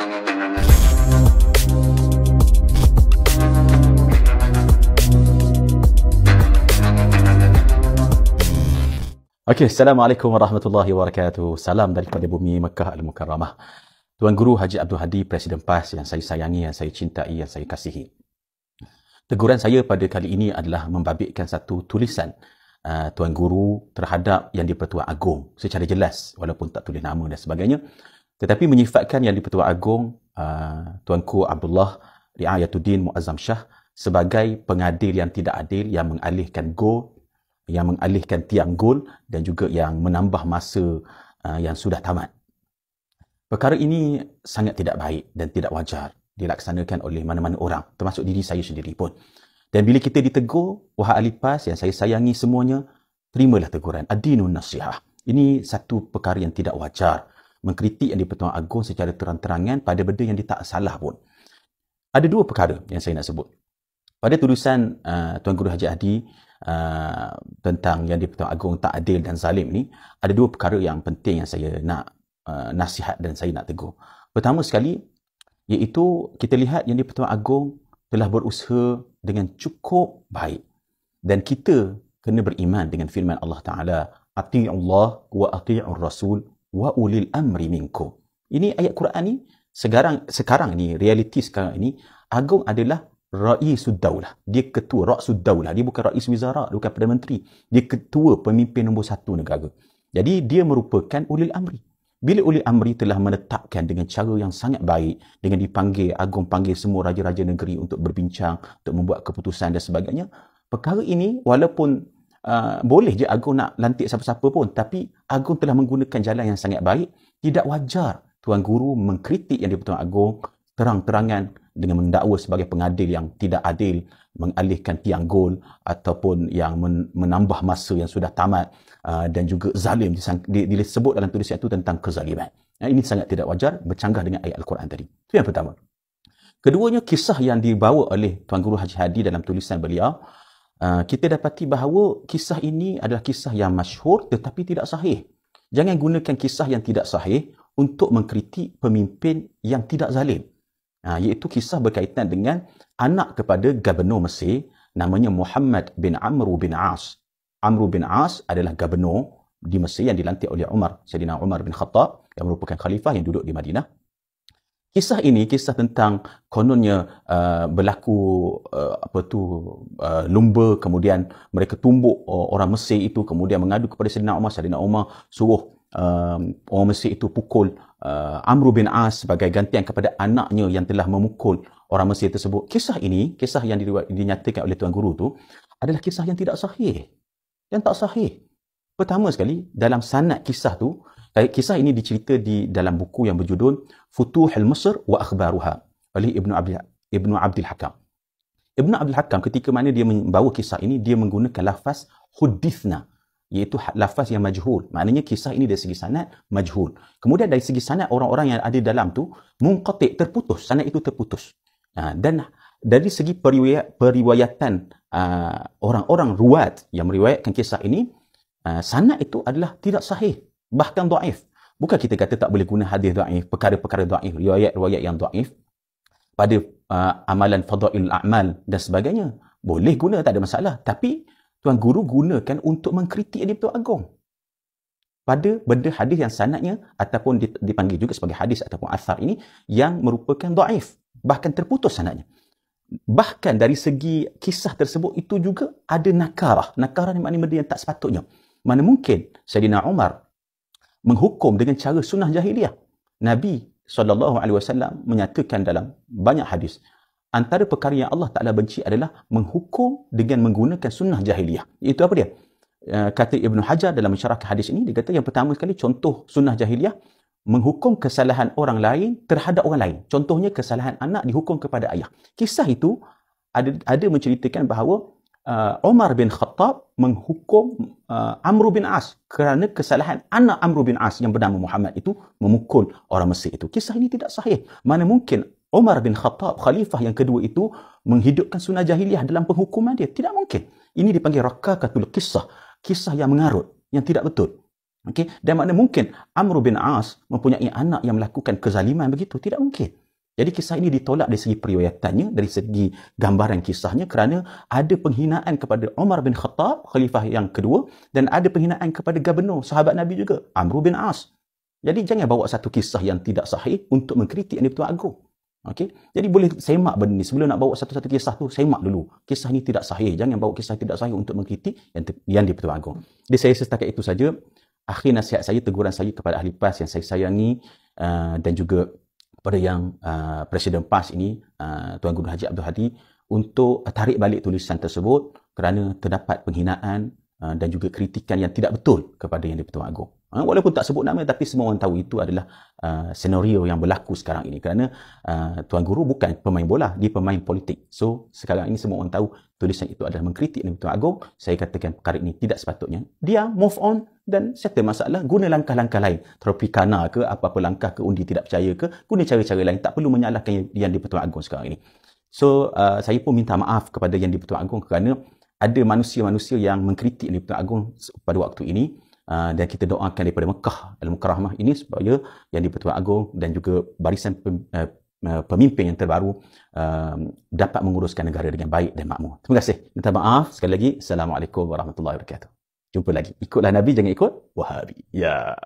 Okey, Assalamualaikum warahmatullahi wabarakatuh. Salam daripada bumi Mekah Al-Mukarramah. Tuan Guru Haji Abdul Hadi, Presiden PAS yang saya sayangi, yang saya cintai, yang saya kasihi. Teguran saya pada kali ini adalah membabitkan satu tulisan Tuan Guru terhadap Yang di-Pertuan Agong secara jelas, walaupun tak tulis nama dan sebagainya. Tetapi menyifatkan Yang di-Pertuan Agong, Tuanku Abdullah Riayatuddin Muazzam Shah sebagai pengadil yang tidak adil, yang mengalihkan gol, yang mengalihkan tiang gol dan juga yang menambah masa yang sudah tamat. Perkara ini sangat tidak baik dan tidak wajar dilaksanakan oleh mana-mana orang, termasuk diri saya sendiri pun. Dan bila kita ditegur, wahai ahli PAS yang saya sayangi semuanya, terimalah teguran. Ad-dinun nasihah. Ini satu perkara yang tidak wajar. Mengkritik Yang di-Pertuan Agong secara terang-terangan pada benda yang dia tak salah pun. Ada dua perkara yang saya nak sebut. Pada tulisan Tuan Guru Haji Hadi tentang Yang di-Pertuan Agong tak adil dan zalim ni, ada dua perkara yang penting yang saya nak nasihat dan saya nak tegur. Pertama sekali, iaitu kita lihat Yang di-Pertuan Agong telah berusaha dengan cukup baik. Dan kita kena beriman dengan firman Allah Ta'ala, Ati'ullah wa ati'ur rasul wa ulil amri minkum. Ini ayat Quran ni, sekarang ni, realiti sekarang ini, Agong adalah Raisud Daulah. Dia ketua, Raisud Daulah. Dia bukan Rais Wizara, bukan Perdana Menteri. Dia ketua pemimpin nombor satu negara. Jadi dia merupakan ulil amri. Bila ulil amri telah menetapkan dengan cara yang sangat baik, dengan dipanggil, Agong panggil semua raja-raja negeri untuk berbincang, untuk membuat keputusan dan sebagainya, perkara ini walaupun boleh je Agong nak lantik siapa-siapa pun, tapi Agong telah menggunakan jalan yang sangat baik. Tidak wajar Tuan Guru mengkritik Yang di-Pertuan Agong terang-terangan dengan mendakwa sebagai pengadil yang tidak adil, mengalihkan tiang gol ataupun yang menambah masa yang sudah tamat, dan juga zalim disebut dalam tulisan itu tentang kezaliman. Ini sangat tidak wajar, bercanggah dengan ayat Al-Quran tadi. Itu yang pertama. Keduanya, kisah yang dibawa oleh Tuan Guru Haji Hadi dalam tulisan beliau, kita dapati bahawa kisah ini adalah kisah yang masyhur tetapi tidak sahih. Jangan gunakan kisah yang tidak sahih untuk mengkritik pemimpin yang tidak zalim. Iaitu kisah berkaitan dengan anak kepada Gubernur Mesir, namanya Muhammad bin Amr bin As. Amr bin As adalah gubernur di Mesir yang dilantik oleh Sayyidina Umar bin Khattab, yang merupakan khalifah yang duduk di Madinah. Kisah ini, kisah tentang kononnya berlaku lumba, kemudian mereka tumbuk orang Mesir itu, kemudian mengadu kepada Sayyidina Umar. Sayyidina Umar suruh orang Mesir itu pukul Amr bin As sebagai gantian kepada anaknya yang telah memukul orang Mesir tersebut. Kisah ini, kisah yang dinyatakan oleh Tuan Guru tu adalah kisah yang tidak sahih. Yang tak sahih. Pertama sekali, dalam sanad kisah tu, kisah ini dicerita di dalam buku yang berjudul Futuhul Mesir wa Akhbaruha oleh Ibnu Abdul Hakam. Ibnu Abdul Hakam ketika mana dia membawa kisah ini, dia menggunakan lafaz hudithna, iaitu lafaz yang majhul. Maknanya kisah ini dari segi sanad majhul. Kemudian dari segi sanad, orang-orang yang ada dalam tu munqati', terputus, sanad itu terputus. Dan dari segi periwayatan orang-orang ruwat yang meriwayatkan kisah ini, sanad itu adalah tidak sahih, bahkan dhaif. Bukan kita kata tak boleh guna hadis dhaif, perkara-perkara dhaif, riwayat-riwayat yang dhaif pada amalan fadail a'mal dan sebagainya. Boleh guna, tak ada masalah. Tapi Tuan Guru gunakan untuk mengkritik Yang di-Pertuan Agong pada benda hadis yang sanadnya ataupun dipanggil juga sebagai hadis ataupun athar ini yang merupakan dhaif, bahkan terputus sanadnya. Bahkan dari segi kisah tersebut itu juga ada nakarah. Nakarah ni maknanya benda yang tak sepatutnya. Mana mungkin Sayyidina Umar menghukum dengan cara sunnah jahiliah. Nabi SAW menyatakan dalam banyak hadis, antara perkara yang Allah Ta'ala benci adalah menghukum dengan menggunakan sunnah jahiliah. Itu apa dia? Kata Ibn Hajar dalam mensyarahkan hadis ini, dia kata yang pertama sekali contoh sunnah jahiliah, menghukum kesalahan orang lain terhadap orang lain. Contohnya kesalahan anak dihukum kepada ayah. Kisah itu ada menceritakan bahawa Umar bin Khattab menghukum Amr bin As kerana kesalahan anak Amr bin As yang bernama Muhammad itu memukul orang Mesir itu. Kisah ini tidak sahih. Mana mungkin Umar bin Khattab, khalifah yang kedua itu, menghidupkan sunnah jahiliah dalam penghukuman dia? Tidak mungkin. Ini dipanggil rakakatul kisah. Kisah yang mengarut, yang tidak betul. Okey, dan mana mungkin Amr bin As mempunyai anak yang melakukan kezaliman begitu? Tidak mungkin. Jadi kisah ini ditolak dari segi periwayatannya, dari segi gambaran kisahnya kerana ada penghinaan kepada Umar bin Khattab, khalifah yang kedua, dan ada penghinaan kepada gubernur, sahabat Nabi juga, Amr bin As. Jadi jangan bawa satu kisah yang tidak sahih untuk mengkritik yang di-Pertuan Agong. Okey, jadi boleh semak benda ni. Sebelum nak bawa satu-satu kisah tu, semak dulu. Kisah ni tidak sahih. Jangan bawa kisah tidak sahih untuk mengkritik yang di-Pertuan Agong. Jadi saya setakat itu saja. Akhir nasihat saya, teguran saya kepada ahli PAS yang saya sayangi dan juga kepada yang Presiden PAS ini, Tuan Guru Haji Abdul Hadi, untuk tarik balik tulisan tersebut kerana terdapat penghinaan dan juga kritikan yang tidak betul kepada yang di-Pertuan Agong. Walaupun tak sebut nama, tapi semua orang tahu itu adalah senario yang berlaku sekarang ini. Kerana Tuan Guru bukan pemain bola, dia pemain politik. So, sekarang ini semua orang tahu tulisan itu adalah mengkritik Yang di-Pertuan Agong. Saya katakan perkara ini tidak sepatutnya. Dia move on dan settle masalah. Guna langkah-langkah lain. Tropicana ke, apa-apa langkah ke, undi tidak percaya ke, guna cara-cara lain. Tak perlu menyalahkan Yang di-Pertuan Agong sekarang ini. So, saya pun minta maaf kepada Yang di-Pertuan Agong kerana ada manusia-manusia yang mengkritik Yang di-Pertuan Agong pada waktu ini. Dan kita doakan daripada Mekah Al-Mukarramah ini supaya Yang di-Pertuan Agong dan juga barisan pemimpin yang terbaru dapat menguruskan negara dengan baik dan makmur. Terima kasih. Minta maaf sekali lagi. Assalamualaikum warahmatullahi wabarakatuh. Jumpa lagi. Ikutlah Nabi, jangan ikut Wahabi. Ya.